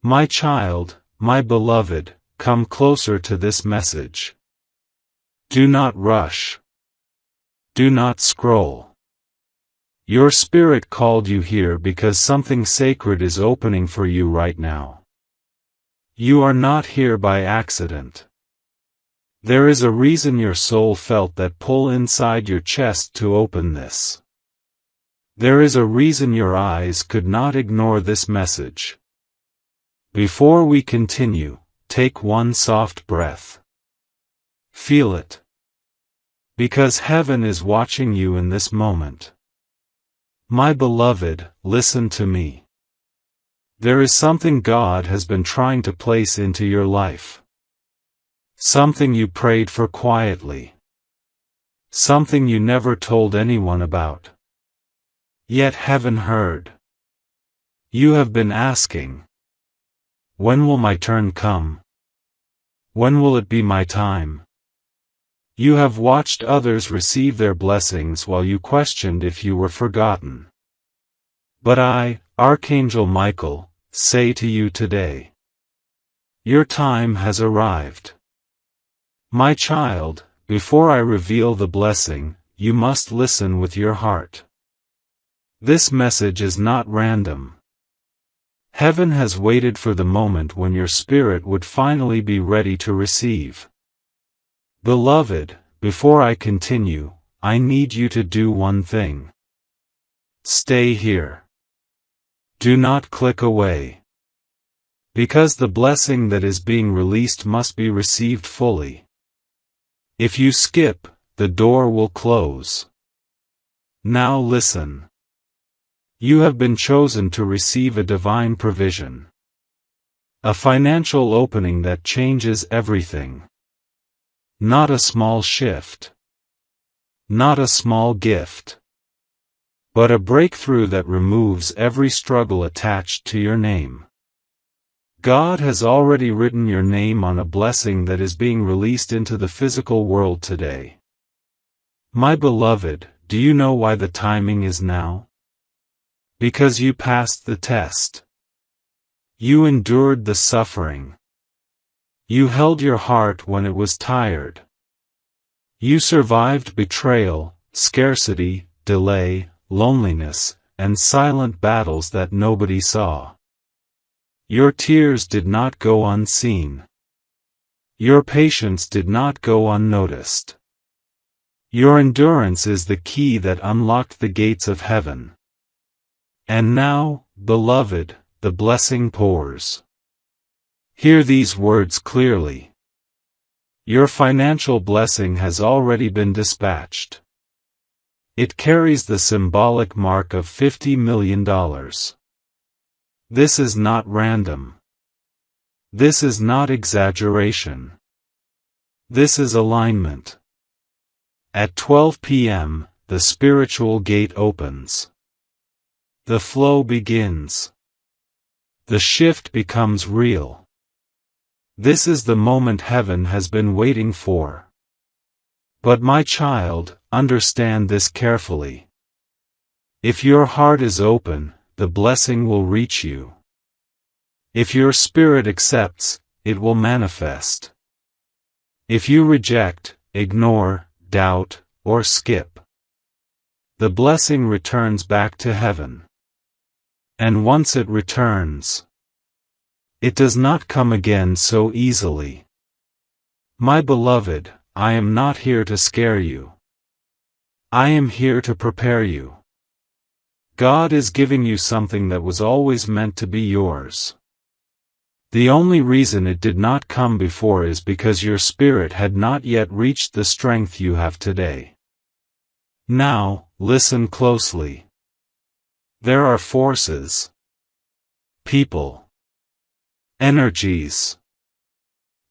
My child, my beloved, come closer to this message. Do not rush. Do not scroll. Your spirit called you here because something sacred is opening for you right now. You are not here by accident. There is a reason your soul felt that pull inside your chest to open this. There is a reason your eyes could not ignore this message. Before we continue, take one soft breath. Feel it. Because heaven is watching you in this moment. My beloved, listen to me. There is something God has been trying to place into your life. Something you prayed for quietly. Something you never told anyone about. Yet heaven heard. You have been asking. When will my turn come? When will it be my time? You have watched others receive their blessings while you questioned if you were forgotten. But I, Archangel Michael, say to you today. Your time has arrived. My child, before I reveal the blessing, you must listen with your heart. This message is not random. Heaven has waited for the moment when your spirit would finally be ready to receive. Beloved, before I continue, I need you to do one thing. Stay here. Do not click away. Because the blessing that is being released must be received fully. If you skip, the door will close. Now listen. You have been chosen to receive a divine provision. A financial opening that changes everything. Not a small shift. Not a small gift. But a breakthrough that removes every struggle attached to your name. God has already written your name on a blessing that is being released into the physical world today. My beloved, do you know why the timing is now? Because you passed the test. You endured the suffering. You held your heart when it was tired. You survived betrayal, scarcity, delay, loneliness, and silent battles that nobody saw. Your tears did not go unseen. Your patience did not go unnoticed. Your endurance is the key that unlocked the gates of heaven. And now, beloved, the blessing pours. Hear these words clearly. Your financial blessing has already been dispatched. It carries the symbolic mark of $50 million. This is not random. This is not exaggeration. This is alignment. At 12 p.m., the spiritual gate opens. The flow begins. The shift becomes real. This is the moment heaven has been waiting for. But my child, understand this carefully. If your heart is open, the blessing will reach you. If your spirit accepts, it will manifest. If you reject, ignore, doubt, or skip, the blessing returns back to heaven. And once it returns, it does not come again so easily. My beloved, I am not here to scare you. I am here to prepare you. God is giving you something that was always meant to be yours. The only reason it did not come before is because your spirit had not yet reached the strength you have today. Now, listen closely. There are forces, people, energies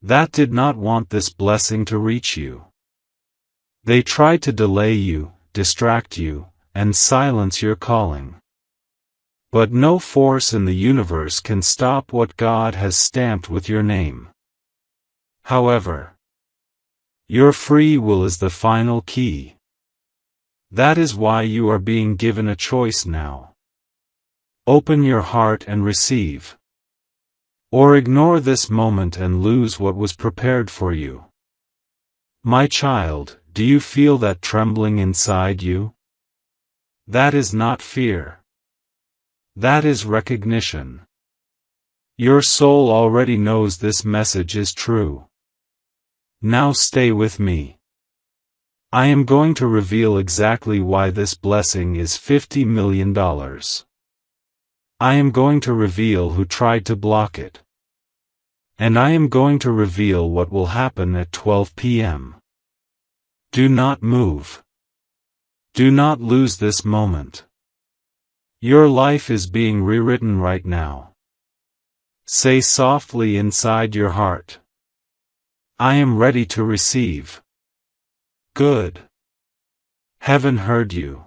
that did not want this blessing to reach you. They tried to delay you, distract you, and silence your calling. But no force in the universe can stop what God has stamped with your name. However, your free will is the final key. That is why you are being given a choice now. Open your heart and receive. Or ignore this moment and lose what was prepared for you. My child, do you feel that trembling inside you? That is not fear. That is recognition. Your soul already knows this message is true. Now stay with me. I am going to reveal exactly why this blessing is $50 million. I am going to reveal who tried to block it. And I am going to reveal what will happen at 12 p.m. Do not move. Do not lose this moment. Your life is being rewritten right now. Say softly inside your heart, I am ready to receive. Good. Heaven heard you.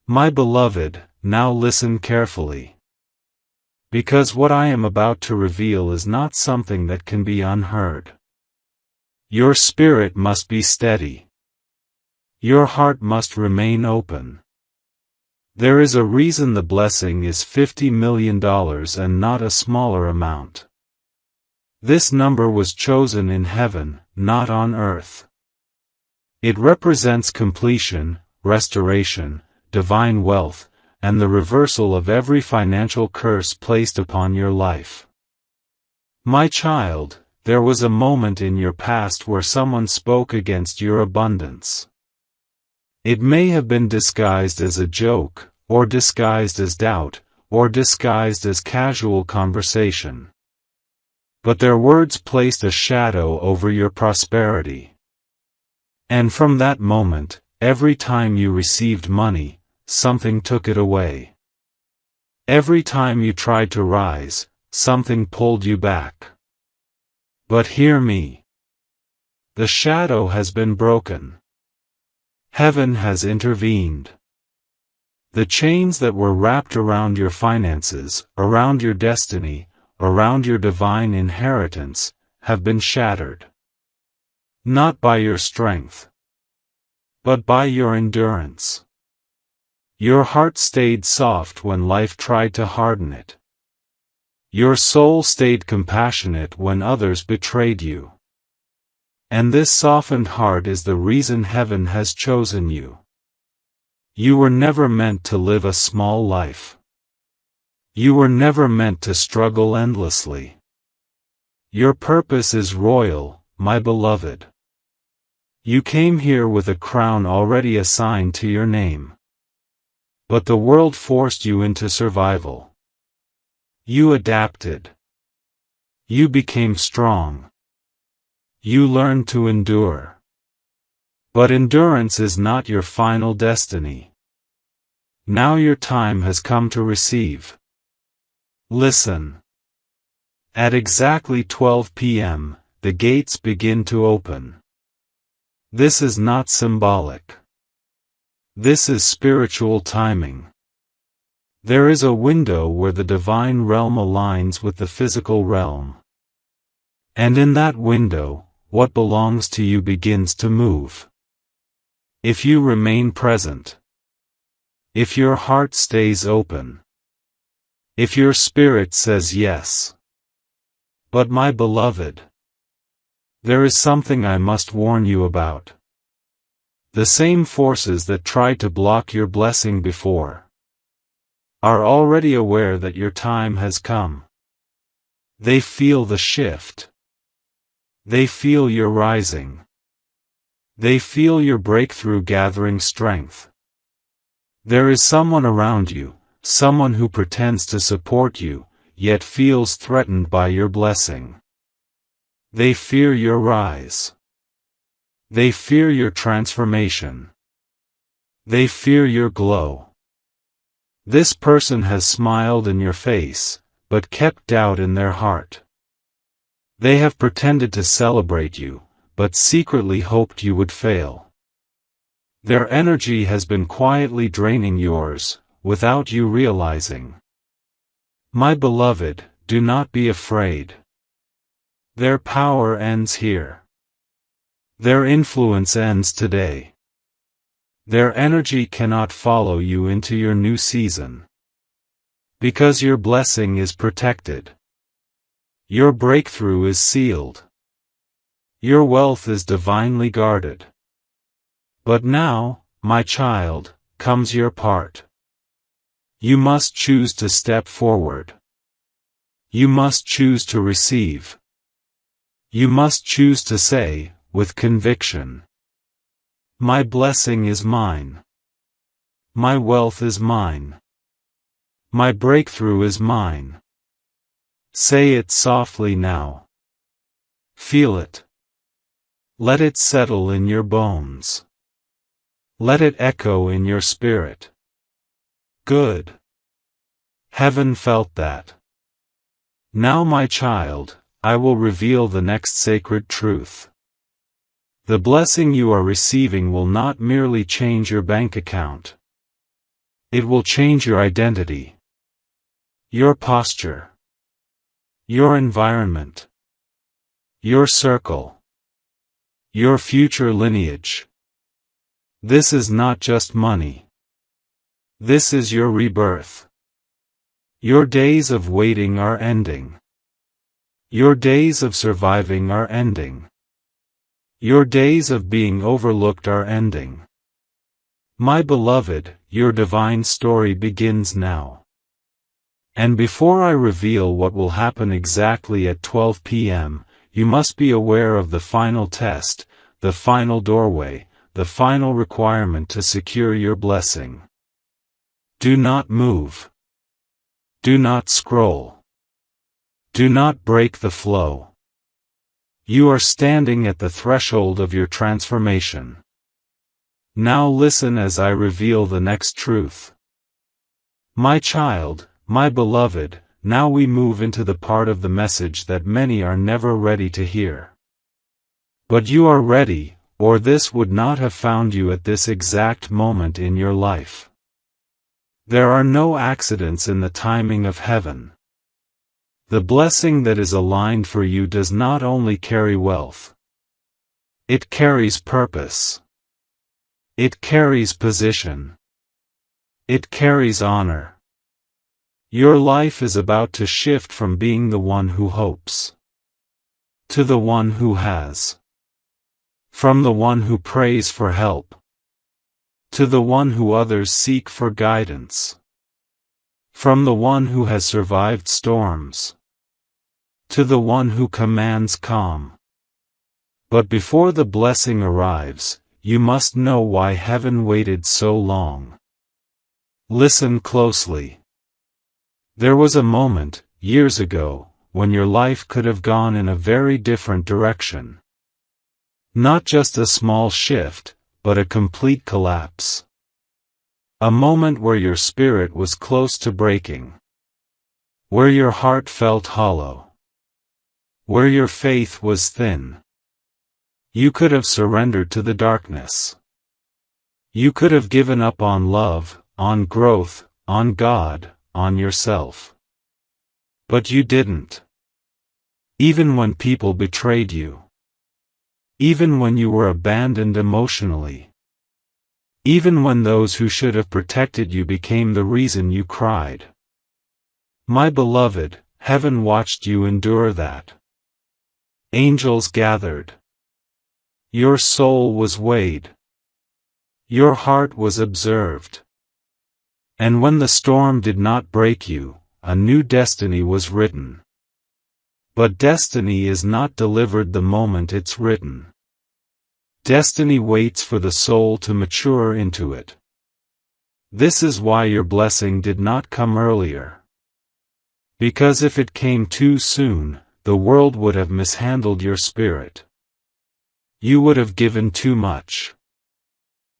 My beloved, now listen carefully. Because what I am about to reveal is not something that can be unheard. Your spirit must be steady. Your heart must remain open. There is a reason the blessing is $50 million and not a smaller amount. This number was chosen in heaven, not on earth. It represents completion, restoration, divine wealth, and the reversal of every financial curse placed upon your life. My child, there was a moment in your past where someone spoke against your abundance. It may have been disguised as a joke, or disguised as doubt, or disguised as casual conversation. But their words placed a shadow over your prosperity. And from that moment, every time you received money, something took it away. Every time you tried to rise, something pulled you back. But hear me. The shadow has been broken. Heaven has intervened. The chains that were wrapped around your finances, around your destiny, around your divine inheritance, have been shattered. Not by your strength, but by your endurance. Your heart stayed soft when life tried to harden it. Your soul stayed compassionate when others betrayed you. And this softened heart is the reason heaven has chosen you. You were never meant to live a small life. You were never meant to struggle endlessly. Your purpose is royal, my beloved. You came here with a crown already assigned to your name. But the world forced you into survival. You adapted. You became strong. You learned to endure. But endurance is not your final destiny. Now your time has come to receive. Listen. At exactly 12 p.m., the gates begin to open. This is not symbolic. This is spiritual timing. There is a window where the divine realm aligns with the physical realm. And in that window, what belongs to you begins to move. If you remain present. If your heart stays open. If your spirit says yes. But my beloved, there is something I must warn you about. The same forces that tried to block your blessing before are already aware that your time has come. They feel the shift. They feel your rising. They feel your breakthrough gathering strength. There is someone around you, someone who pretends to support you, yet feels threatened by your blessing. They fear your rise. They fear your transformation. They fear your glow. This person has smiled in your face, but kept doubt in their heart. They have pretended to celebrate you, but secretly hoped you would fail. Their energy has been quietly draining yours, without you realizing. My beloved, do not be afraid. Their power ends here. Their influence ends today. Their energy cannot follow you into your new season. Because your blessing is protected. Your breakthrough is sealed. Your wealth is divinely guarded. But now, my child, comes your part. You must choose to step forward. You must choose to receive. You must choose to say, with conviction, my blessing is mine. My wealth is mine. My breakthrough is mine. Say it softly now. Feel it. Let it settle in your bones. Let it echo in your spirit. Good. Heaven felt that. Now, my child, I will reveal the next sacred truth. The blessing you are receiving will not merely change your bank account. It will change your identity, your posture, your environment, your circle, your future lineage. This is not just money. This is your rebirth. Your days of waiting are ending. Your days of surviving are ending. Your days of being overlooked are ending. My beloved, your divine story begins now. And before I reveal what will happen exactly at 12 p.m., you must be aware of the final test, the final doorway, the final requirement to secure your blessing. Do not move. Do not scroll. Do not break the flow. You are standing at the threshold of your transformation. Now listen as I reveal the next truth. My child, my beloved, now we move into the part of the message that many are never ready to hear. But you are ready, or this would not have found you at this exact moment in your life. There are no accidents in the timing of heaven. The blessing that is aligned for you does not only carry wealth. It carries purpose. It carries position. It carries honor. Your life is about to shift from being the one who hopes to the one who has. From the one who prays for help to the one who others seek for guidance. From the one who has survived storms to the one who commands calm. But before the blessing arrives, you must know why heaven waited so long. Listen closely. There was a moment, years ago, when your life could have gone in a very different direction. Not just a small shift, but a complete collapse. A moment where your spirit was close to breaking. Where your heart felt hollow. Where your faith was thin. You could have surrendered to the darkness. You could have given up on love, on growth, on God, on yourself. But you didn't. Even when people betrayed you. Even when you were abandoned emotionally. Even when those who should have protected you became the reason you cried. My beloved, heaven watched you endure that. Angels gathered. Your soul was weighed. Your heart was observed. And when the storm did not break you, a new destiny was written. But destiny is not delivered the moment it's written. Destiny waits for the soul to mature into it. This is why your blessing did not come earlier. Because if it came too soon, the world would have mishandled your spirit. You would have given too much.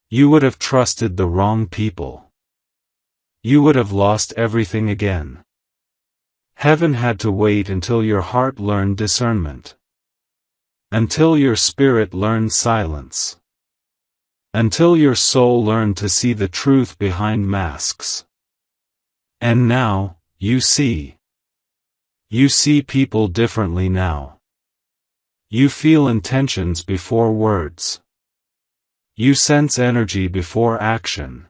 You would have trusted the wrong people. You would have lost everything again. Heaven had to wait until your heart learned discernment. Until your spirit learned silence. Until your soul learned to see the truth behind masks. And now, you see. You see people differently now. You feel intentions before words. You sense energy before action.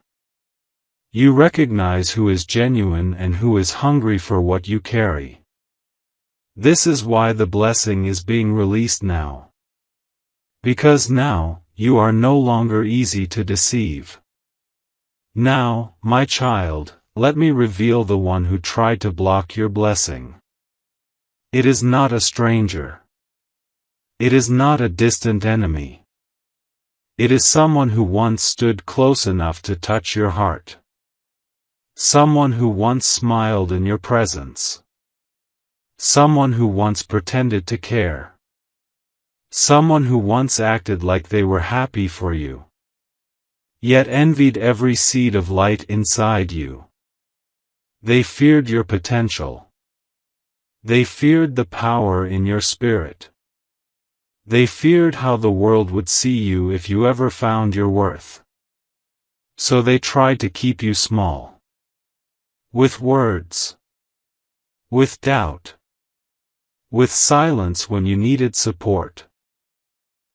You recognize who is genuine and who is hungry for what you carry. This is why the blessing is being released now. Because now, you are no longer easy to deceive. Now, my child, let me reveal the one who tried to block your blessing. It is not a stranger. It is not a distant enemy. It is someone who once stood close enough to touch your heart. Someone who once smiled in your presence. Someone who once pretended to care. Someone who once acted like they were happy for you, yet envied every seed of light inside you. They feared your potential. They feared the power in your spirit. They feared how the world would see you if you ever found your worth. So they tried to keep you small. With words. With doubt. With silence when you needed support.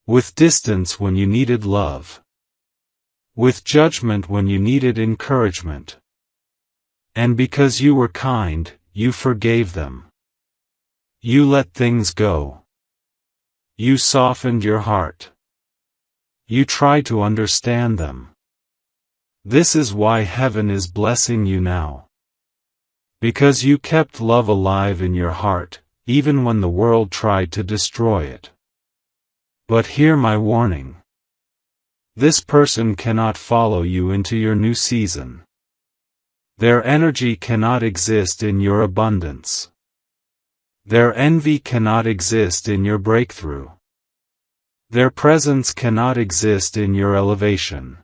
With distance when you needed love. With judgment when you needed encouragement. And because you were kind, you forgave them. You let things go. You softened your heart. You tried to understand them. This is why heaven is blessing you now. Because you kept love alive in your heart, even when the world tried to destroy it. But hear my warning. This person cannot follow you into your new season. Their energy cannot exist in your abundance. Their envy cannot exist in your breakthrough. Their presence cannot exist in your elevation.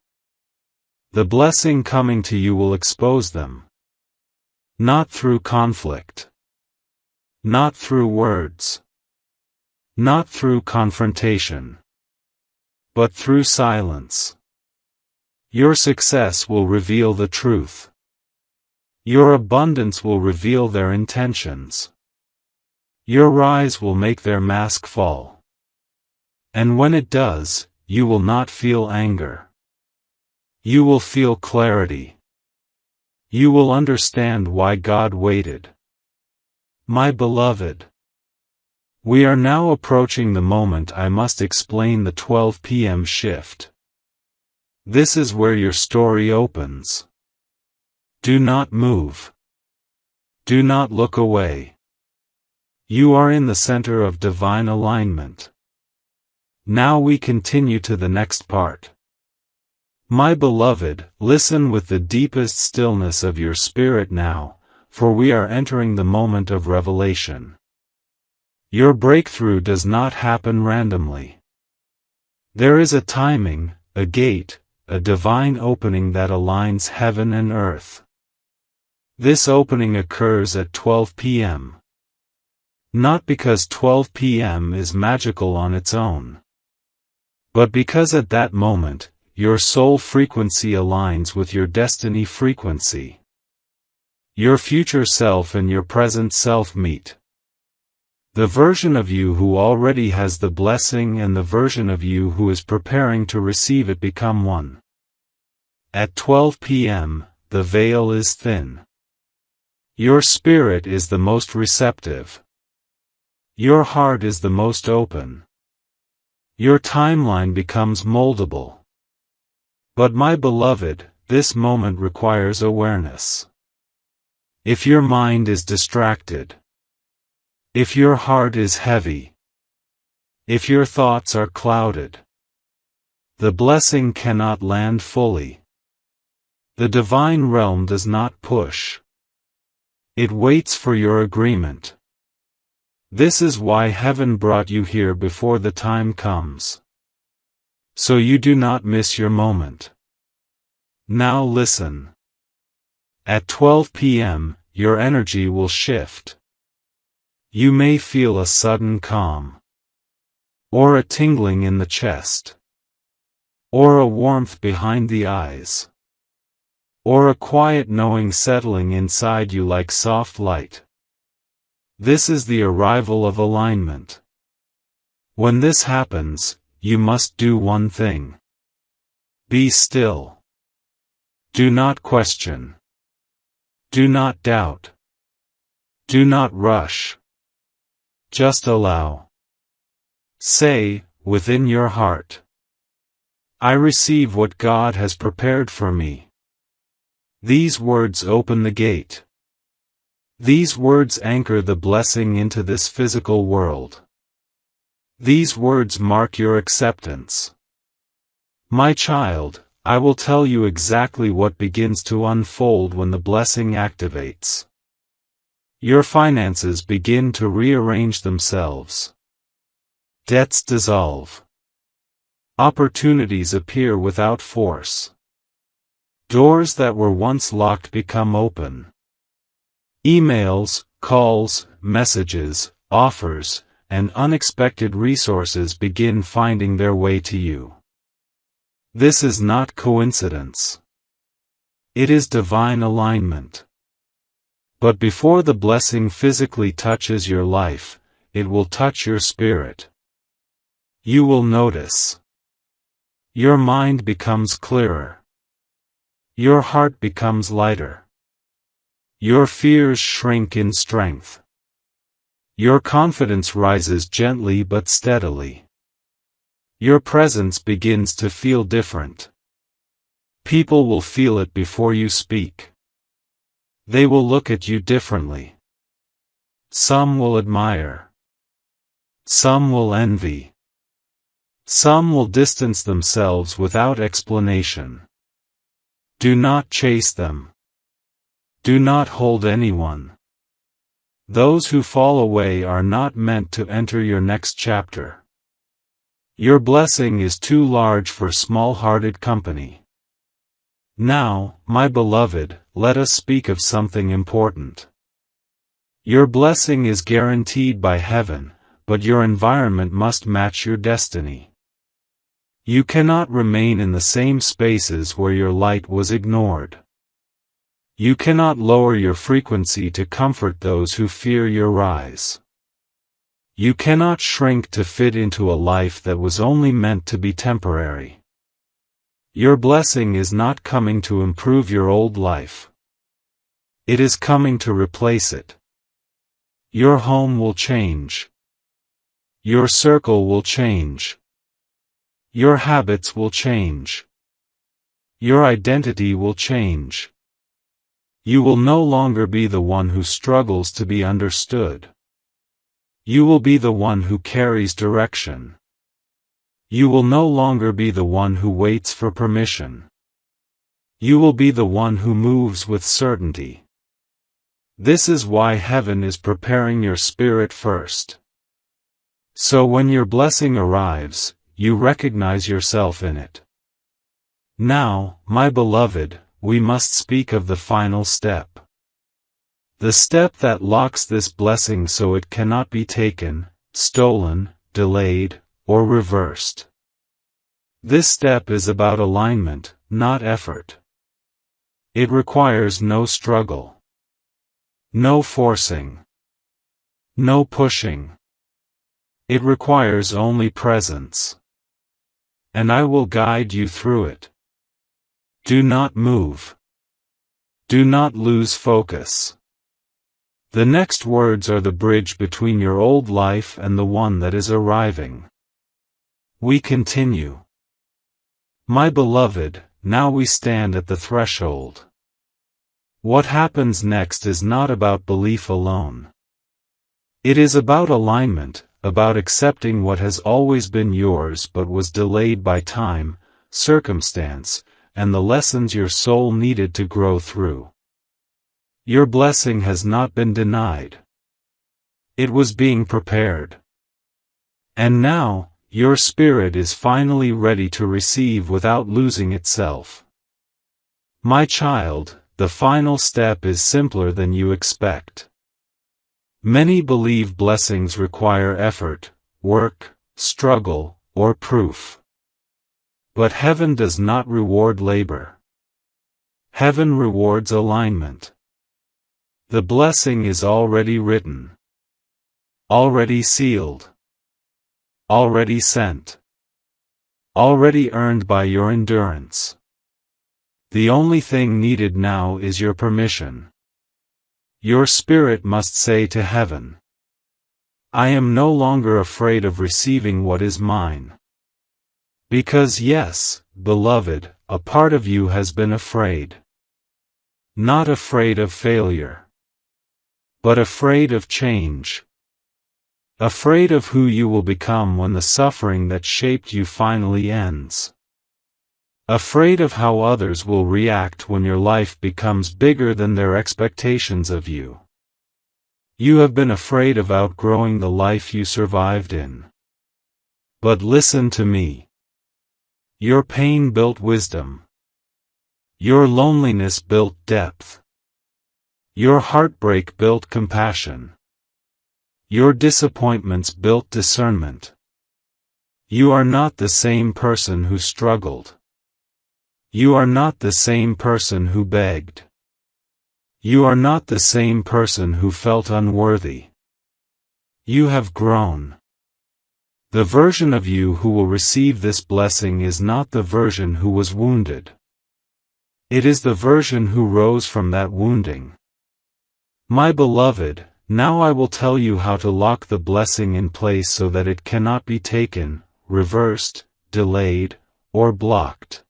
The blessing coming to you will expose them. Not through conflict. Not through words. Not through confrontation. But through silence. Your success will reveal the truth. Your abundance will reveal their intentions. Your rise will make their mask fall. And when it does, you will not feel anger. You will feel clarity. You will understand why God waited. My beloved, we are now approaching the moment I must explain the 12 p.m. shift. This is where your story opens. Do not move. Do not look away. You are in the center of divine alignment. Now we continue to the next part. My beloved, listen with the deepest stillness of your spirit now, for we are entering the moment of revelation. Your breakthrough does not happen randomly. There is a timing, a gate, a divine opening that aligns heaven and earth. This opening occurs at 12 p.m. Not because 12 p.m. is magical on its own, but because at that moment, your soul frequency aligns with your destiny frequency. Your future self and your present self meet. The version of you who already has the blessing and the version of you who is preparing to receive it become one. At 12 p.m., the veil is thin. Your spirit is the most receptive. Your heart is the most open. Your timeline becomes moldable. But my beloved, this moment requires awareness. If your mind is distracted, if your heart is heavy, if your thoughts are clouded, the blessing cannot land fully. The divine realm does not push. It waits for your agreement. This is why heaven brought you here before the time comes. So you do not miss your moment. Now listen. At 12 p.m., your energy will shift. You may feel a sudden calm, or a tingling in the chest, or a warmth behind the eyes, or a quiet knowing settling inside you like soft light. This is the arrival of alignment. When this happens, you must do one thing. Be still. Do not question. Do not doubt. Do not rush. Just allow. Say, within your heart, I receive what God has prepared for me. These words open the gate. These words anchor the blessing into this physical world. These words mark your acceptance. My child, I will tell you exactly what begins to unfold when the blessing activates. Your finances begin to rearrange themselves. Debts dissolve. Opportunities appear without force. Doors that were once locked become open. Emails, calls, messages, offers, and unexpected resources begin finding their way to you. This is not coincidence. It is divine alignment. But before the blessing physically touches your life, it will touch your spirit. You will notice. Your mind becomes clearer. Your heart becomes lighter. Your fears shrink in strength. Your confidence rises gently but steadily. Your presence begins to feel different. People will feel it before you speak. They will look at you differently. Some will admire. Some will envy. Some will distance themselves without explanation. Do not chase them. Do not hold anyone. Those who fall away are not meant to enter your next chapter. Your blessing is too large for small-hearted company. Now, my beloved, let us speak of something important. Your blessing is guaranteed by heaven, but your environment must match your destiny. You cannot remain in the same spaces where your light was ignored. You cannot lower your frequency to comfort those who fear your rise. You cannot shrink to fit into a life that was only meant to be temporary. Your blessing is not coming to improve your old life. It is coming to replace it. Your home will change. Your circle will change. Your habits will change. Your identity will change. You will no longer be the one who struggles to be understood. You will be the one who carries direction. You will no longer be the one who waits for permission. You will be the one who moves with certainty. This is why heaven is preparing your spirit first. So when your blessing arrives, you recognize yourself in it. Now, my beloved, we must speak of the final step. The step that locks this blessing so it cannot be taken, stolen, delayed, or reversed. This step is about alignment, not effort. It requires no struggle. No forcing. No pushing. It requires only presence. And I will guide you through it. Do not move. Do not lose focus. The next words are the bridge between your old life and the one that is arriving. We continue. My beloved, now we stand at the threshold. What happens next is not about belief alone. It is about alignment, about accepting what has always been yours but was delayed by time, circumstance, and the lessons your soul needed to grow through. Your blessing has not been denied. It was being prepared. And now, your spirit is finally ready to receive without losing itself. My child, the final step is simpler than you expect. Many believe blessings require effort, work, struggle, or proof. But heaven does not reward labor. Heaven rewards alignment. The blessing is already written. Already sealed. Already sent. Already earned by your endurance. The only thing needed now is your permission. Your spirit must say to heaven, I am no longer afraid of receiving what is mine. Because yes, beloved, a part of you has been afraid. Not afraid of failure, but afraid of change. Afraid of who you will become when the suffering that shaped you finally ends. Afraid of how others will react when your life becomes bigger than their expectations of you. You have been afraid of outgrowing the life you survived in. But listen to me. Your pain built wisdom. Your loneliness built depth. Your heartbreak built compassion. Your disappointments built discernment. You are not the same person who struggled. You are not the same person who begged. You are not the same person who felt unworthy. You have grown. The version of you who will receive this blessing is not the version who was wounded. It is the version who rose from that wounding. My beloved, now I will tell you how to lock the blessing in place so that it cannot be taken, reversed, delayed, or blocked.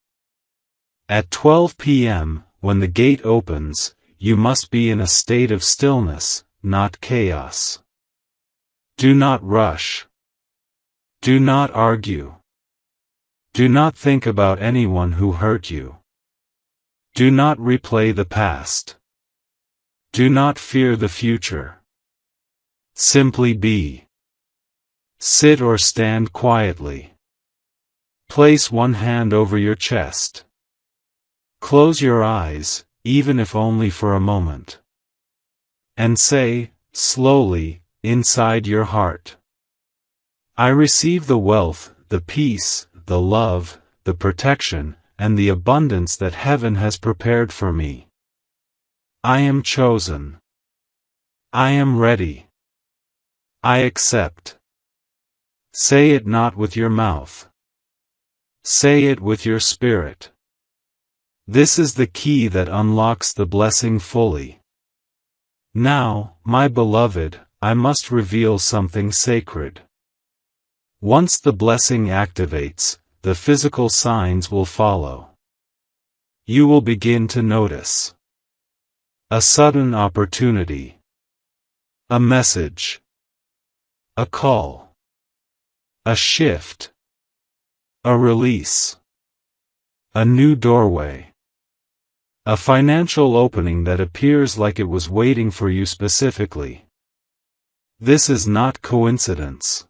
At 12 p.m., when the gate opens, you must be in a state of stillness, not chaos. Do not rush. Do not argue. Do not think about anyone who hurt you. Do not replay the past. Do not fear the future. Simply be. Sit or stand quietly. Place one hand over your chest. Close your eyes, even if only for a moment. And say, slowly, inside your heart, I receive the wealth, the peace, the love, the protection, and the abundance that heaven has prepared for me. I am chosen. I am ready. I accept. Say it not with your mouth. Say it with your spirit. This is the key that unlocks the blessing fully. Now, my beloved, I must reveal something sacred. Once the blessing activates, the physical signs will follow. You will begin to notice a sudden opportunity, a message, a call, a shift, a release, a new doorway. A financial opening that appears like it was waiting for you specifically. This is not coincidence.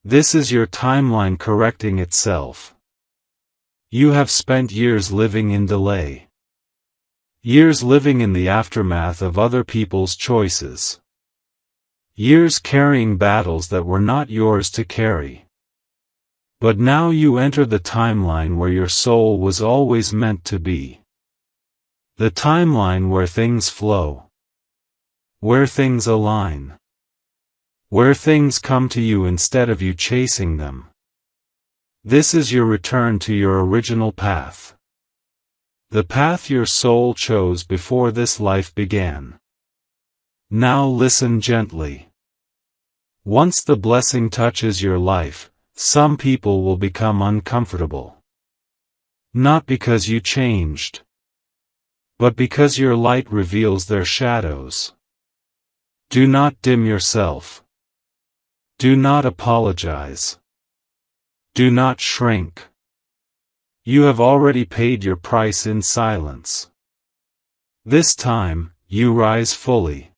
This is your timeline correcting itself. You have spent years living in delay. Years living in the aftermath of other people's choices. Years carrying battles that were not yours to carry. But now you enter the timeline where your soul was always meant to be. The timeline where things flow. Where things align. Where things come to you instead of you chasing them. This is your return to your original path. The path your soul chose before this life began. Now listen gently. Once the blessing touches your life, some people will become uncomfortable. Not because you changed, but because your light reveals their shadows. Do not dim yourself. Do not apologize. Do not shrink. You have already paid your price in silence. This time, you rise fully.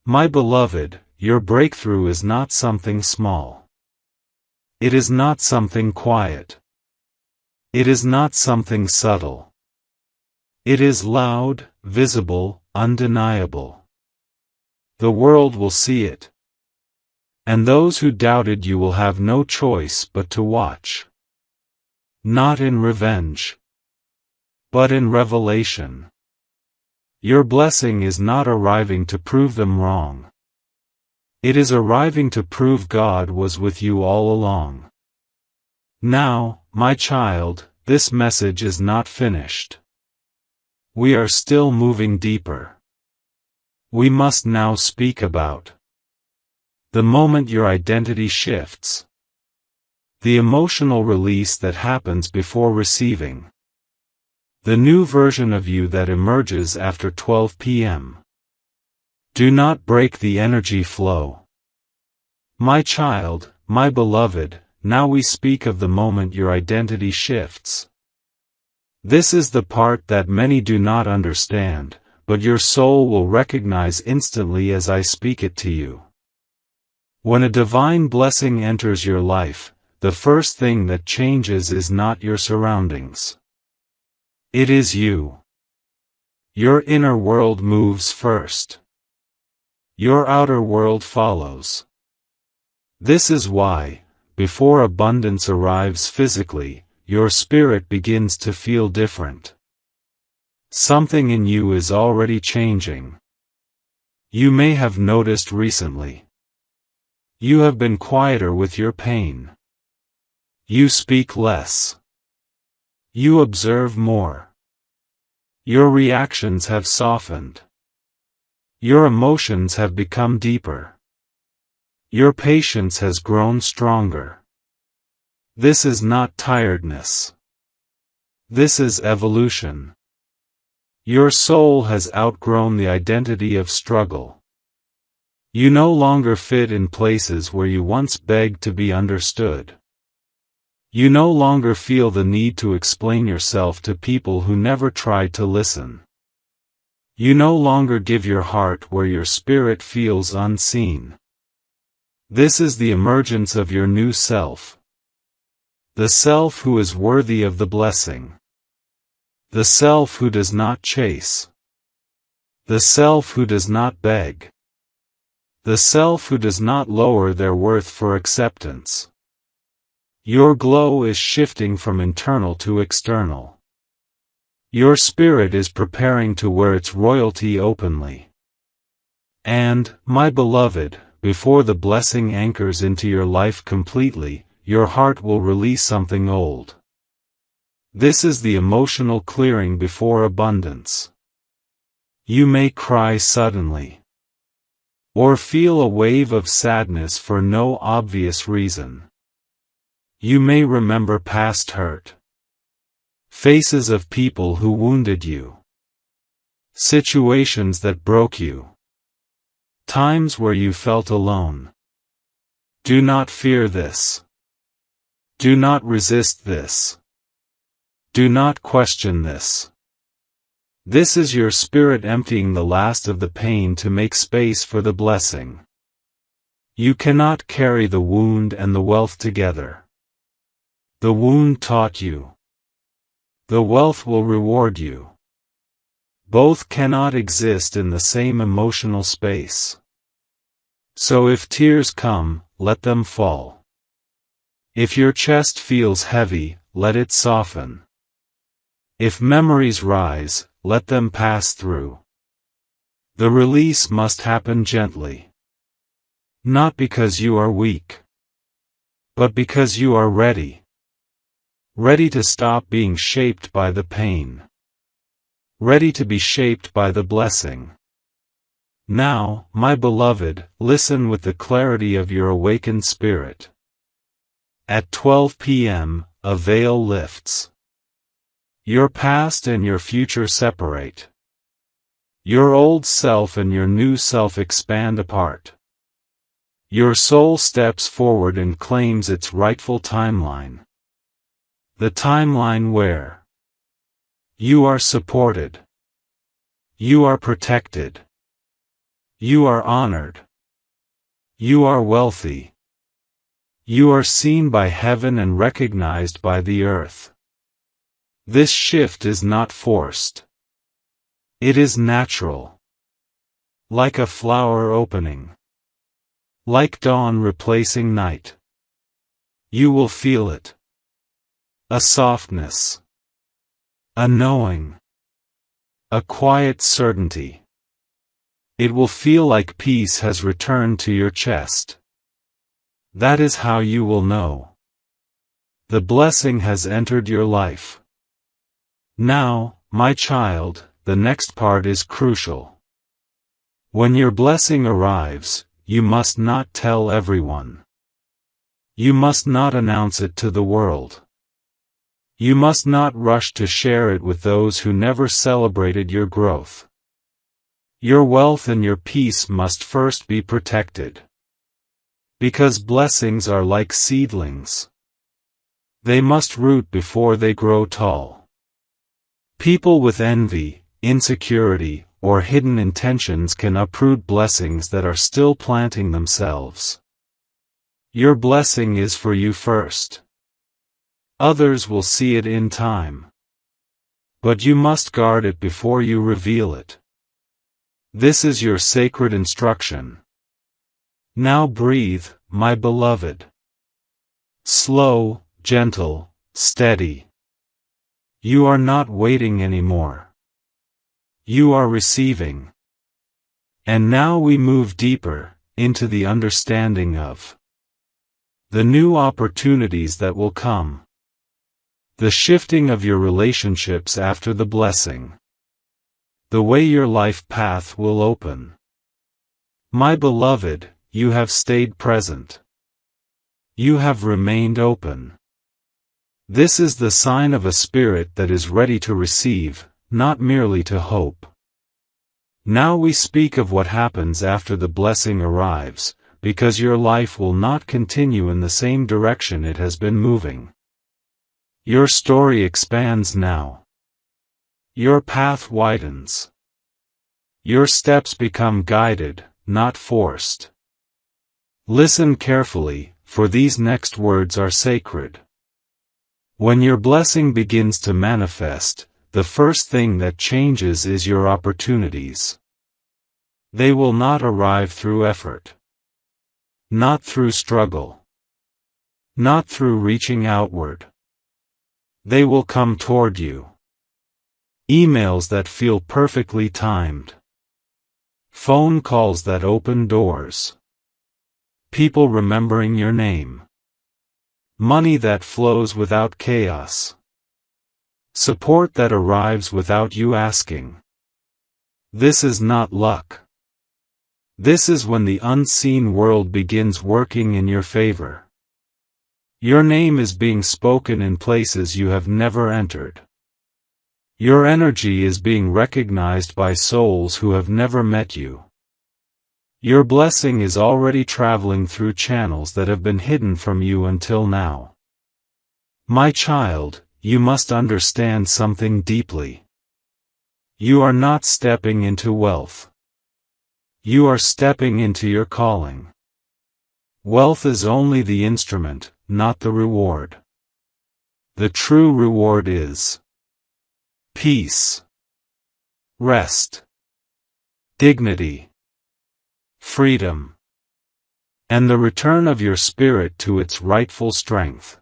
My beloved, your breakthrough is not something small. It is not something quiet. It is not something subtle. It is loud, visible, undeniable. The world will see it. And those who doubted you will have no choice but to watch. Not in revenge, but in revelation. Your blessing is not arriving to prove them wrong. It is arriving to prove God was with you all along. Now, my child, this message is not finished. We are still moving deeper. We must now speak about The moment your identity shifts. The emotional release that happens before receiving. The new version of you that emerges after 12 p.m. Do not break the energy flow. My child, my beloved, now we speak of the moment your identity shifts. This is the part that many do not understand, but your soul will recognize instantly as I speak it to you. When a divine blessing enters your life, the first thing that changes is not your surroundings. It is you. Your inner world moves first. Your outer world follows. This is why, before abundance arrives physically, your spirit begins to feel different. Something in you is already changing. You may have noticed recently. You have been quieter with your pain. You speak less. You observe more. Your reactions have softened. Your emotions have become deeper. Your patience has grown stronger. This is not tiredness. This is evolution. Your soul has outgrown the identity of struggle. You no longer fit in places where you once begged to be understood. You no longer feel the need to explain yourself to people who never tried to listen. You no longer give your heart where your spirit feels unseen. This is the emergence of your new self. The self who is worthy of the blessing. The self who does not chase. The self who does not beg. The self who does not lower their worth for acceptance. Your glow is shifting from internal to external. Your spirit is preparing to wear its royalty openly. And, my beloved, before the blessing anchors into your life completely, your heart will release something old. This is the emotional clearing before abundance. You may cry suddenly. Or feel a wave of sadness for no obvious reason. You may remember past hurt. Faces of people who wounded you. Situations that broke you. Times where you felt alone. Do not fear this. Do not resist this. Do not question this. This is your spirit emptying the last of the pain to make space for the blessing. You cannot carry the wound and the wealth together. The wound taught you. The wealth will reward you. Both cannot exist in the same emotional space. So if tears come, let them fall. If your chest feels heavy, let it soften. If memories rise, let them pass through. The release must happen gently. Not because you are weak, but because you are ready. Ready to stop being shaped by the pain. Ready to be shaped by the blessing. Now, my beloved, listen with the clarity of your awakened spirit. At 12 p.m., a veil lifts. Your past and your future separate. Your old self and your new self expand apart. Your soul steps forward and claims its rightful timeline. The timeline where you are supported. You are protected. You are honored. You are wealthy. You are seen by heaven and recognized by the earth. This shift is not forced. It is natural. Like a flower opening. Like dawn replacing night. You will feel it. A softness. A knowing. A quiet certainty. It will feel like peace has returned to your chest. That is how you will know. The blessing has entered your life. Now, my child, the next part is crucial. When your blessing arrives, you must not tell everyone. You must not announce it to the world. You must not rush to share it with those who never celebrated your growth. Your wealth and your peace must first be protected. Because blessings are like seedlings. They must root before they grow tall. People with envy, insecurity, or hidden intentions can uproot blessings that are still planting themselves. Your blessing is for you first. Others will see it in time. But you must guard it before you reveal it. This is your sacred instruction. Now breathe, my beloved. Slow, gentle, steady. You are not waiting anymore. You are receiving. And now we move deeper, into the understanding of the new opportunities that will come. The shifting of your relationships after the blessing. The way your life path will open. My beloved, you have stayed present. You have remained open. This is the sign of a spirit that is ready to receive, not merely to hope. Now we speak of what happens after the blessing arrives, because your life will not continue in the same direction it has been moving. Your story expands now. Your path widens. Your steps become guided, not forced. Listen carefully, for these next words are sacred. When your blessing begins to manifest, the first thing that changes is your opportunities. They will not arrive through effort. Not through struggle. Not through reaching outward. They will come toward you. Emails that feel perfectly timed. Phone calls that open doors. People remembering your name. Money that flows without chaos. Support that arrives without you asking. This is not luck. This is when the unseen world begins working in your favor. Your name is being spoken in places you have never entered. Your energy is being recognized by souls who have never met you. Your blessing is already traveling through channels that have been hidden from you until now. My child, you must understand something deeply. You are not stepping into wealth. You are stepping into your calling. Wealth is only the instrument, not the reward. The true reward is peace, rest, dignity, freedom, and the return of your spirit to its rightful strength.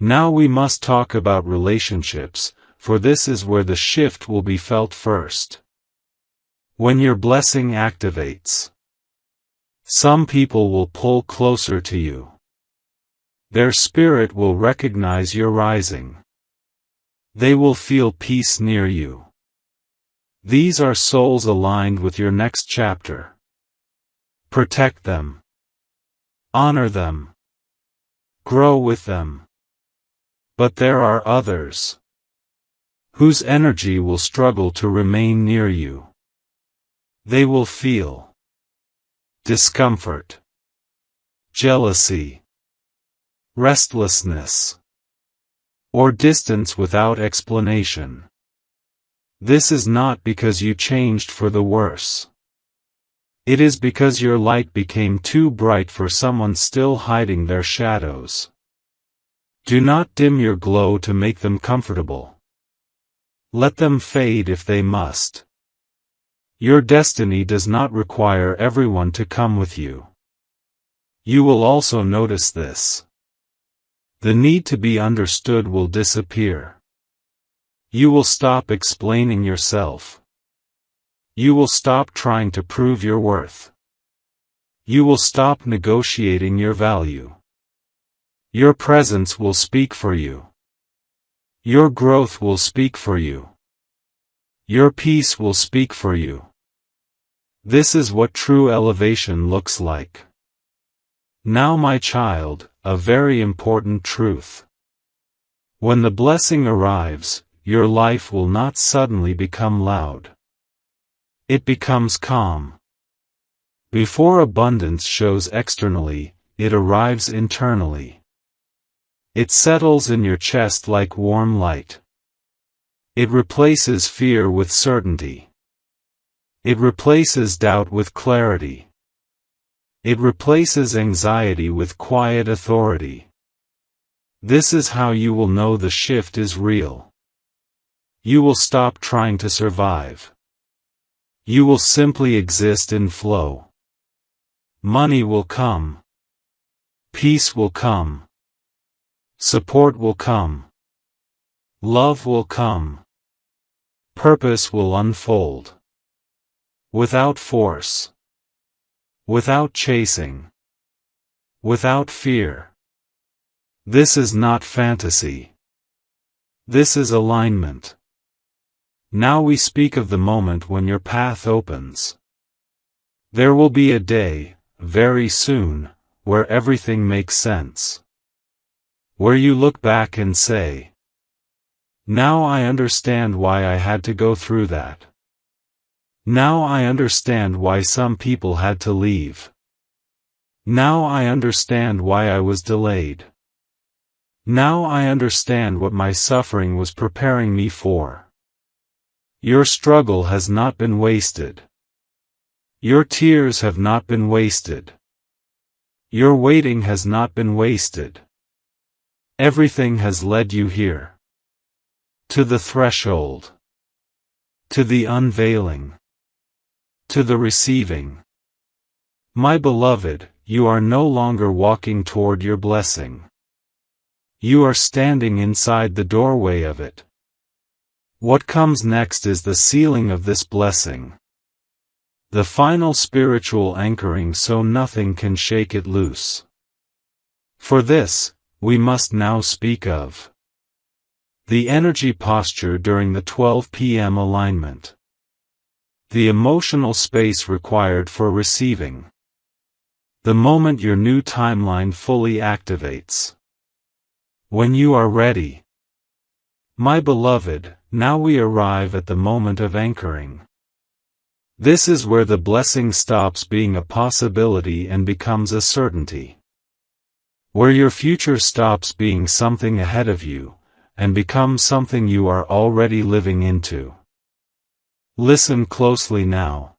Now we must talk about relationships, for this is where the shift will be felt first. When your blessing activates, some people will pull closer to you. Their spirit will recognize your rising. They will feel peace near you. These are souls aligned with your next chapter. Protect them. Honor them. Grow with them. But there are others whose energy will struggle to remain near you. They will feel discomfort, jealousy, restlessness, or distance without explanation. This is not because you changed for the worse. It is because your light became too bright for someone still hiding their shadows. Do not dim your glow to make them comfortable. Let them fade if they must. Your destiny does not require everyone to come with you. You will also notice this. The need to be understood will disappear. You will stop explaining yourself. You will stop trying to prove your worth. You will stop negotiating your value. Your presence will speak for you. Your growth will speak for you. Your peace will speak for you. This is what true elevation looks like. Now, my child, a very important truth. When the blessing arrives, your life will not suddenly become loud. It becomes calm. Before abundance shows externally, it arrives internally. It settles in your chest like warm light. It replaces fear with certainty. It replaces doubt with clarity. It replaces anxiety with quiet authority. This is how you will know the shift is real. You will stop trying to survive. You will simply exist in flow. Money will come. Peace will come. Support will come. Love will come. Purpose will unfold. Without force. Without chasing. Without fear. This is not fantasy. This is alignment. Now we speak of the moment when your path opens. There will be a day, very soon, where everything makes sense. Where you look back and say, "Now I understand why I had to go through that. Now I understand why some people had to leave. Now I understand why I was delayed. Now I understand what my suffering was preparing me for." Your struggle has not been wasted. Your tears have not been wasted. Your waiting has not been wasted. Everything has led you here. To the threshold. To the unveiling. To the receiving. My beloved, you are no longer walking toward your blessing. You are standing inside the doorway of it. What comes next is the sealing of this blessing. The final spiritual anchoring so nothing can shake it loose. For this, we must now speak of the energy posture during the 12 p.m. alignment. The emotional space required for receiving. The moment your new timeline fully activates. When you are ready. My beloved, now we arrive at the moment of anchoring. This is where the blessing stops being a possibility and becomes a certainty. Where your future stops being something ahead of you, and becomes something you are already living into. Listen closely now.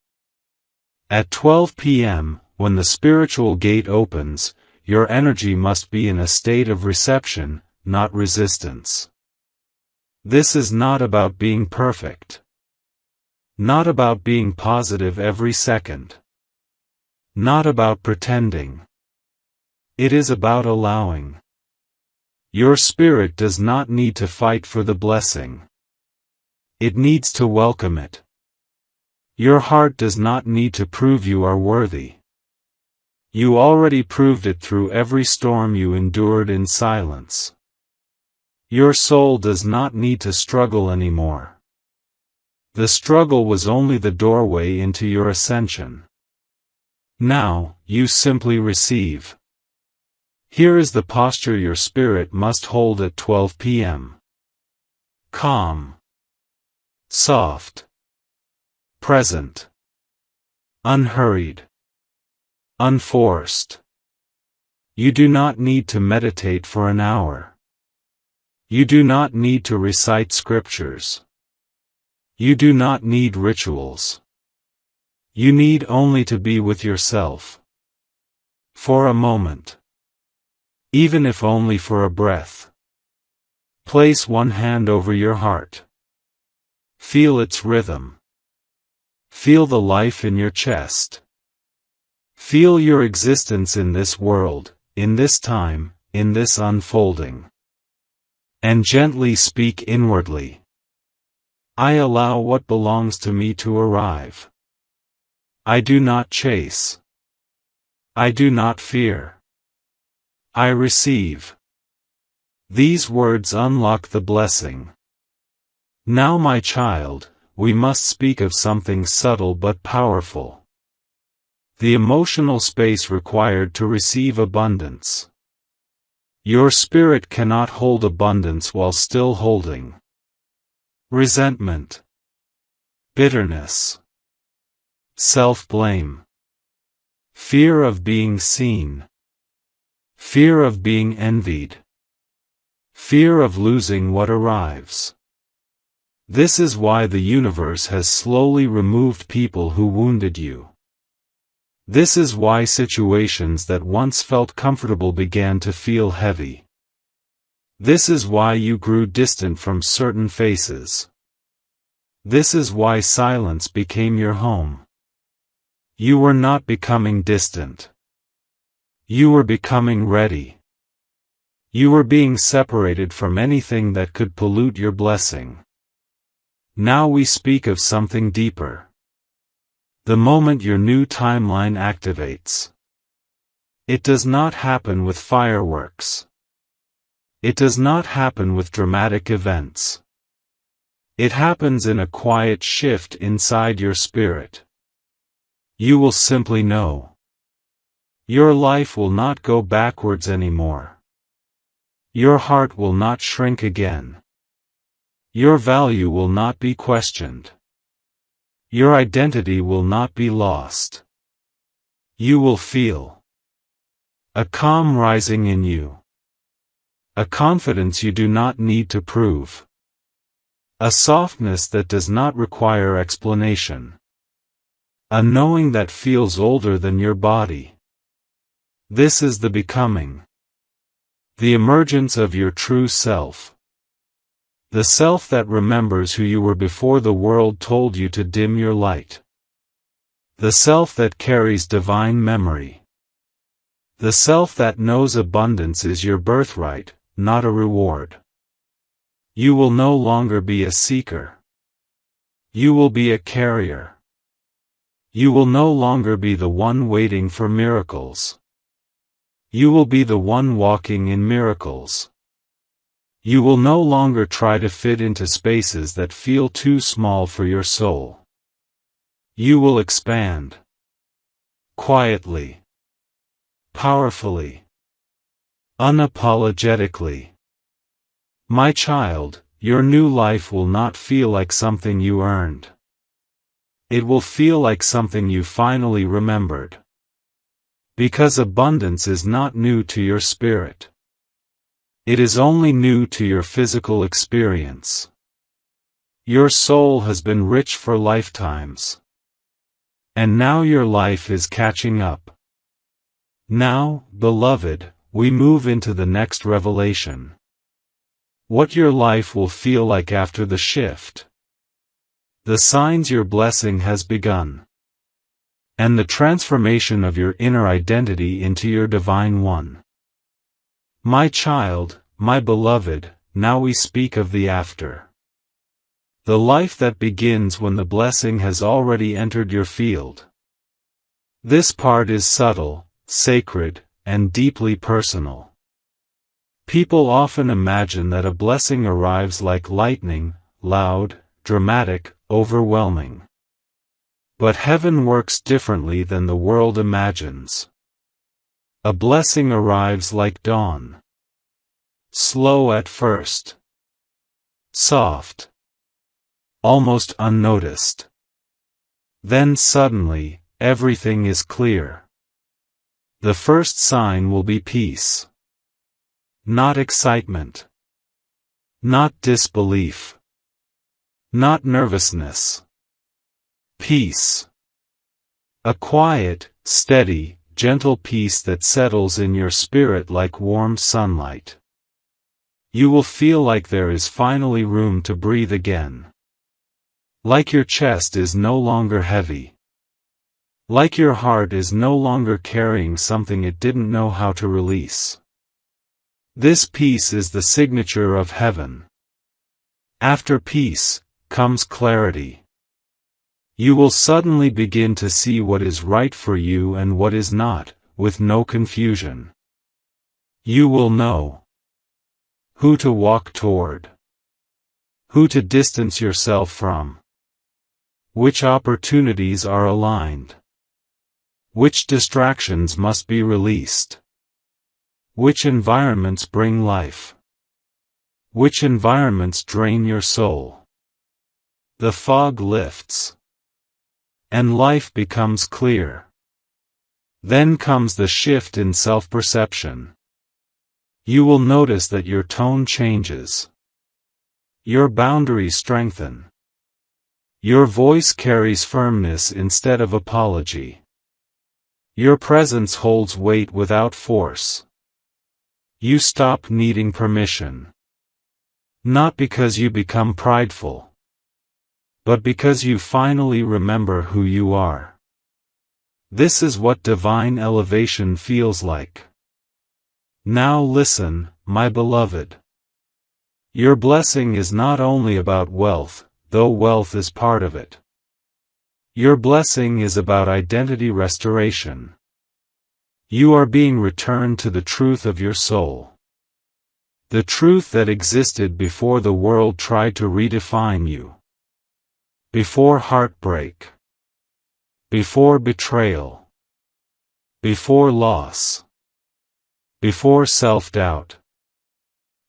At 12 p.m., when the spiritual gate opens, your energy must be in a state of reception, not resistance. This is not about being perfect. Not about being positive every second. Not about pretending. It is about allowing. Your spirit does not need to fight for the blessing. It needs to welcome it. Your heart does not need to prove you are worthy. You already proved it through every storm you endured in silence. Your soul does not need to struggle anymore. The struggle was only the doorway into your ascension. Now, you simply receive. Here is the posture your spirit must hold at 12 p.m. Calm. Soft. Present. Unhurried. Unforced. You do not need to meditate for an hour. You do not need to recite scriptures. You do not need rituals. You need only to be with yourself. For a moment. Even if only for a breath. Place one hand over your heart. Feel its rhythm. Feel the life in your chest. Feel your existence in this world, in this time, in this unfolding. And gently speak inwardly. I allow what belongs to me to arrive. I do not chase. I do not fear. I receive. These words unlock the blessing. Now, my child, we must speak of something subtle but powerful. The emotional space required to receive abundance. Your spirit cannot hold abundance while still holding resentment, bitterness, self-blame, fear of being seen, fear of being envied, fear of losing what arrives. This is why the universe has slowly removed people who wounded you. This is why situations that once felt comfortable began to feel heavy. This is why you grew distant from certain faces. This is why silence became your home. You were not becoming distant. You were becoming ready. You were being separated from anything that could pollute your blessing. Now we speak of something deeper. The moment your new timeline activates. It does not happen with fireworks. It does not happen with dramatic events. It happens in a quiet shift inside your spirit. You will simply know. Your life will not go backwards anymore. Your heart will not shrink again. Your value will not be questioned. Your identity will not be lost. You will feel a calm rising in you. A confidence you do not need to prove. A softness that does not require explanation. A knowing that feels older than your body. This is the becoming. The emergence of your true self. The self that remembers who you were before the world told you to dim your light. The self that carries divine memory. The self that knows abundance is your birthright, not a reward. You will no longer be a seeker. You will be a carrier. You will no longer be the one waiting for miracles. You will be the one walking in miracles. You will no longer try to fit into spaces that feel too small for your soul. You will expand. Quietly. Powerfully. Unapologetically. My child, your new life will not feel like something you earned. It will feel like something you finally remembered. Because abundance is not new to your spirit. It is only new to your physical experience. Your soul has been rich for lifetimes. And now your life is catching up. Now, beloved, we move into the next revelation. What your life will feel like after the shift. The signs your blessing has begun. And the transformation of your inner identity into your divine one. My child, my beloved, now we speak of the after. The life that begins when the blessing has already entered your field. This part is subtle, sacred, and deeply personal. People often imagine that a blessing arrives like lightning, loud, dramatic, overwhelming. But heaven works differently than the world imagines. A blessing arrives like dawn. Slow at first. Soft. Almost unnoticed. Then suddenly, everything is clear. The first sign will be peace. Not excitement. Not disbelief. Not nervousness. Peace. A quiet, steady, gentle peace that settles in your spirit like warm sunlight. You will feel like there is finally room to breathe again. Like your chest is no longer heavy. Like your heart is no longer carrying something it didn't know how to release. This peace is the signature of heaven. After peace, comes clarity. You will suddenly begin to see what is right for you and what is not, with no confusion. You will know who to walk toward, who to distance yourself from, which opportunities are aligned, Which distractions must be released? Which environments bring life? Which environments drain your soul? The fog lifts, and life becomes clear. Then comes the shift in self-perception. You will notice that your tone changes. Your boundaries strengthen. Your voice carries firmness instead of apology. Your presence holds weight without force. You stop needing permission. Not because you become prideful, but because you finally remember who you are. This is what divine elevation feels like. Now listen, my beloved. Your blessing is not only about wealth, though wealth is part of it. Your blessing is about identity restoration. You are being returned to the truth of your soul. The truth that existed before the world tried to redefine you. Before heartbreak. Before betrayal. Before loss. Before self-doubt.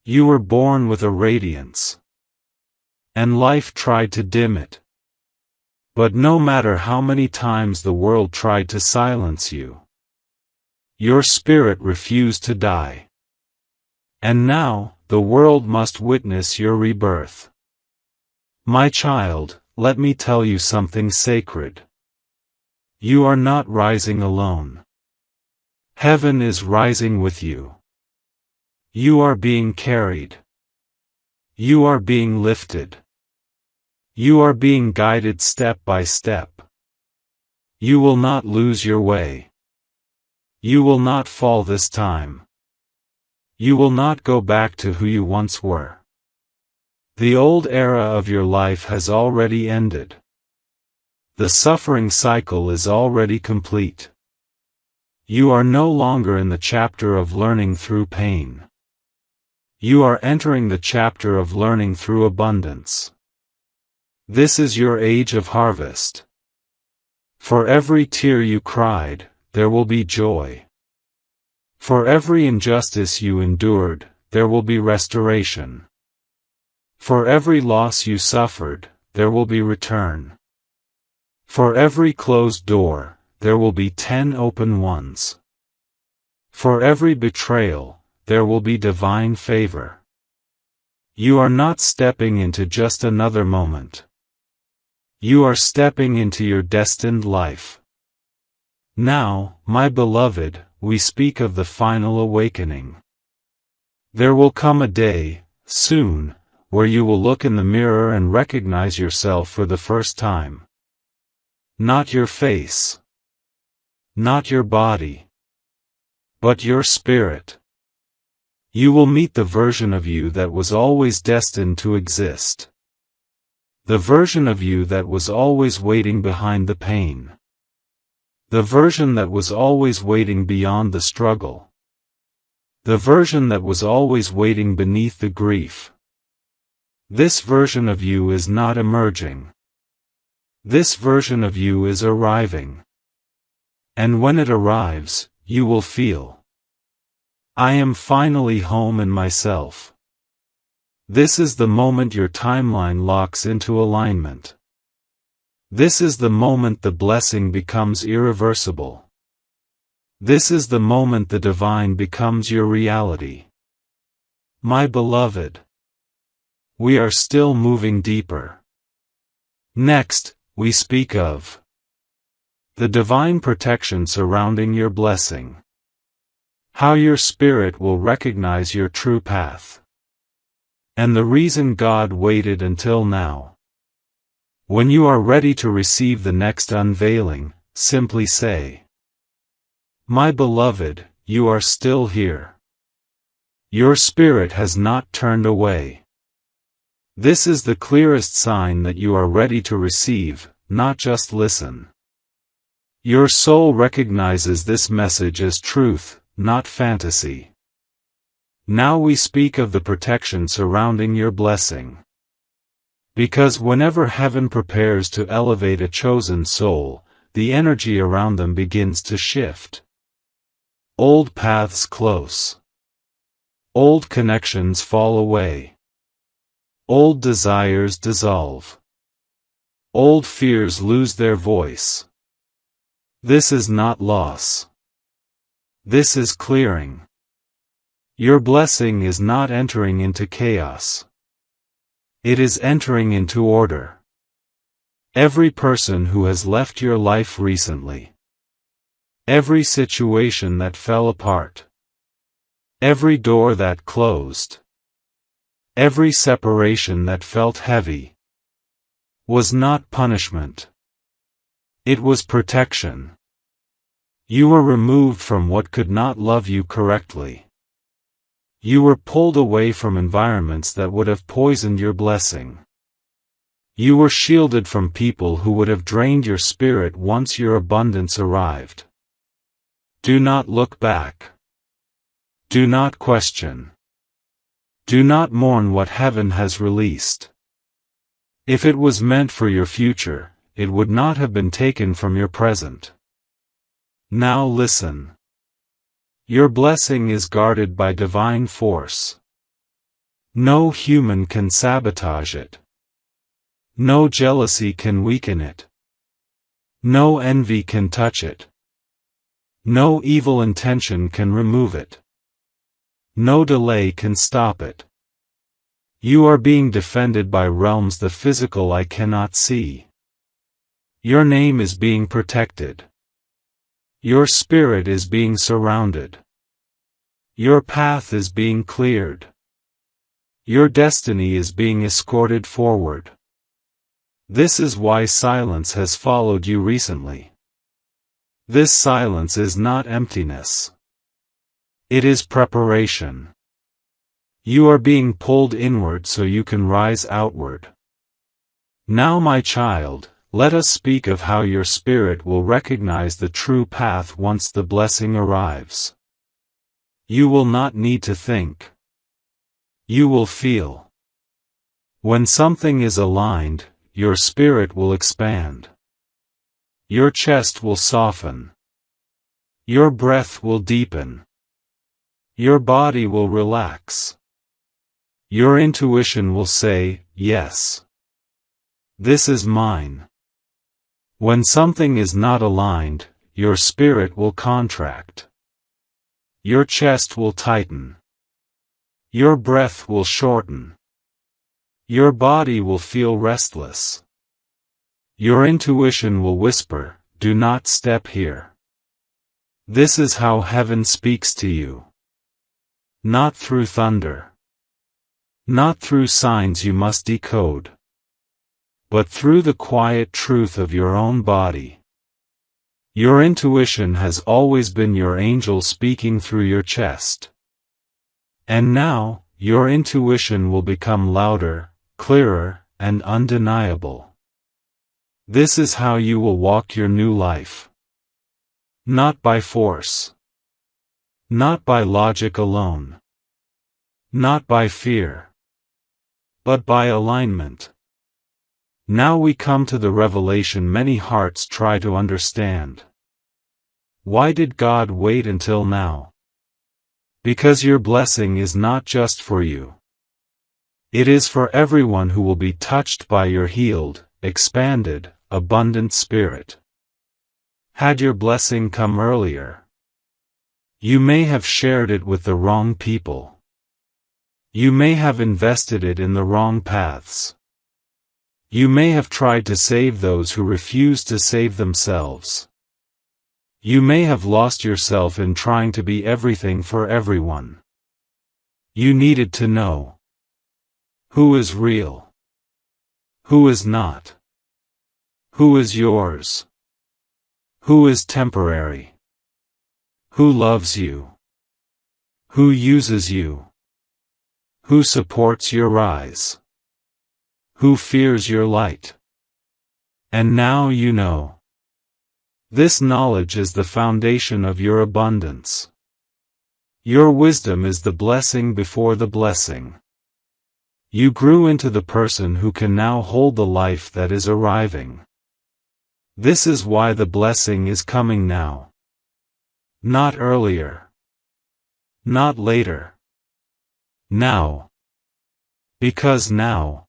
You were born with a radiance. And life tried to dim it. But no matter how many times the world tried to silence you, your spirit refused to die. And now, the world must witness your rebirth. My child, let me tell you something sacred. You are not rising alone. Heaven is rising with you. You are being carried. You are being lifted. You are being guided step by step. You will not lose your way. You will not fall this time. You will not go back to who you once were. The old era of your life has already ended. The suffering cycle is already complete. You are no longer in the chapter of learning through pain. You are entering the chapter of learning through abundance. This is your age of harvest. For every tear you cried, there will be joy. For every injustice you endured, there will be restoration. For every loss you suffered, there will be return. For every closed door, there will be 10 open ones. For every betrayal, there will be divine favor. You are not stepping into just another moment. You are stepping into your destined life. Now, my beloved, we speak of the final awakening. There will come a day, soon, where you will look in the mirror and recognize yourself for the first time. Not your face. Not your body. But your spirit. You will meet the version of you that was always destined to exist. The version of you that was always waiting behind the pain. The version that was always waiting beyond the struggle. The version that was always waiting beneath the grief. This version of you is not emerging. This version of you is arriving. And when it arrives, you will feel, I am finally home in myself. This is the moment your timeline locks into alignment. This is the moment the blessing becomes irreversible. This is the moment the divine becomes your reality. My beloved, we are still moving deeper. Next, we speak of the divine protection surrounding your blessing. How your spirit will recognize your true path. And the reason God waited until now. When you are ready to receive the next unveiling, simply say, My beloved, you are still here. Your spirit has not turned away. This is the clearest sign that you are ready to receive, not just listen. Your soul recognizes this message as truth, not fantasy. Now we speak of the protection surrounding your blessing. Because whenever heaven prepares to elevate a chosen soul, the energy around them begins to shift. Old paths close. Old connections fall away. Old desires dissolve. Old fears lose their voice. This is not loss. This is clearing. Your blessing is not entering into chaos. It is entering into order. Every person who has left your life recently. Every situation that fell apart. Every door that closed. Every separation that felt heavy. Was not punishment. It was protection. You were removed from what could not love you correctly. You were pulled away from environments that would have poisoned your blessing. You were shielded from people who would have drained your spirit once your abundance arrived. Do not look back. Do not question. Do not mourn what heaven has released. If it was meant for your future, it would not have been taken from your present. Now listen. Your blessing is guarded by divine force. No human can sabotage it. No jealousy can weaken it. No envy can touch it. No evil intention can remove it. No delay can stop it. You are being defended by realms the physical eye cannot see. Your name is being protected. Your spirit is being surrounded. Your path is being cleared. Your destiny is being escorted forward. This is why silence has followed you recently. This silence is not emptiness. It is preparation. You are being pulled inward so you can rise outward. Now, my child, let us speak of how your spirit will recognize the true path once the blessing arrives. You will not need to think. You will feel. When something is aligned, your spirit will expand. Your chest will soften. Your breath will deepen. Your body will relax. Your intuition will say, yes. This is mine. When something is not aligned, your spirit will contract. Your chest will tighten. Your breath will shorten. Your body will feel restless. Your intuition will whisper, do not step here. This is how heaven speaks to you. Not through thunder. Not through signs you must decode. But through the quiet truth of your own body. Your intuition has always been your angel speaking through your chest. And now, your intuition will become louder, clearer, and undeniable. This is how you will walk your new life. Not by force. Not by logic alone. Not by fear. But by alignment. Now we come to the revelation many hearts try to understand. Why did God wait until now? Because your blessing is not just for you. It is for everyone who will be touched by your healed, expanded, abundant spirit. Had your blessing come earlier, you may have shared it with the wrong people. You may have invested it in the wrong paths. You may have tried to save those who refuse to save themselves. You may have lost yourself in trying to be everything for everyone. You needed to know who is real, who is not, who is yours, who is temporary, who loves you, who uses you, who supports your rise, who fears your light. And now you know. This knowledge is the foundation of your abundance. Your wisdom is the blessing before the blessing. You grew into the person who can now hold the life that is arriving. This is why the blessing is coming now. Not earlier. Not later. Now. Because now,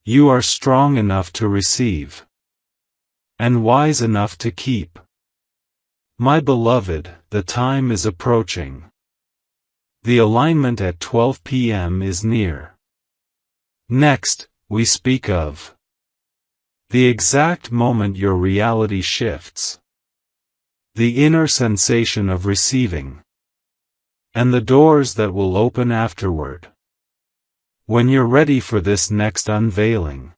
you are strong enough to receive. And wise enough to keep. My beloved, the time is approaching. The alignment at 12 p.m. is near. Next, we speak of the exact moment your reality shifts. The inner sensation of receiving. And the doors that will open afterward. When you're ready for this next unveiling.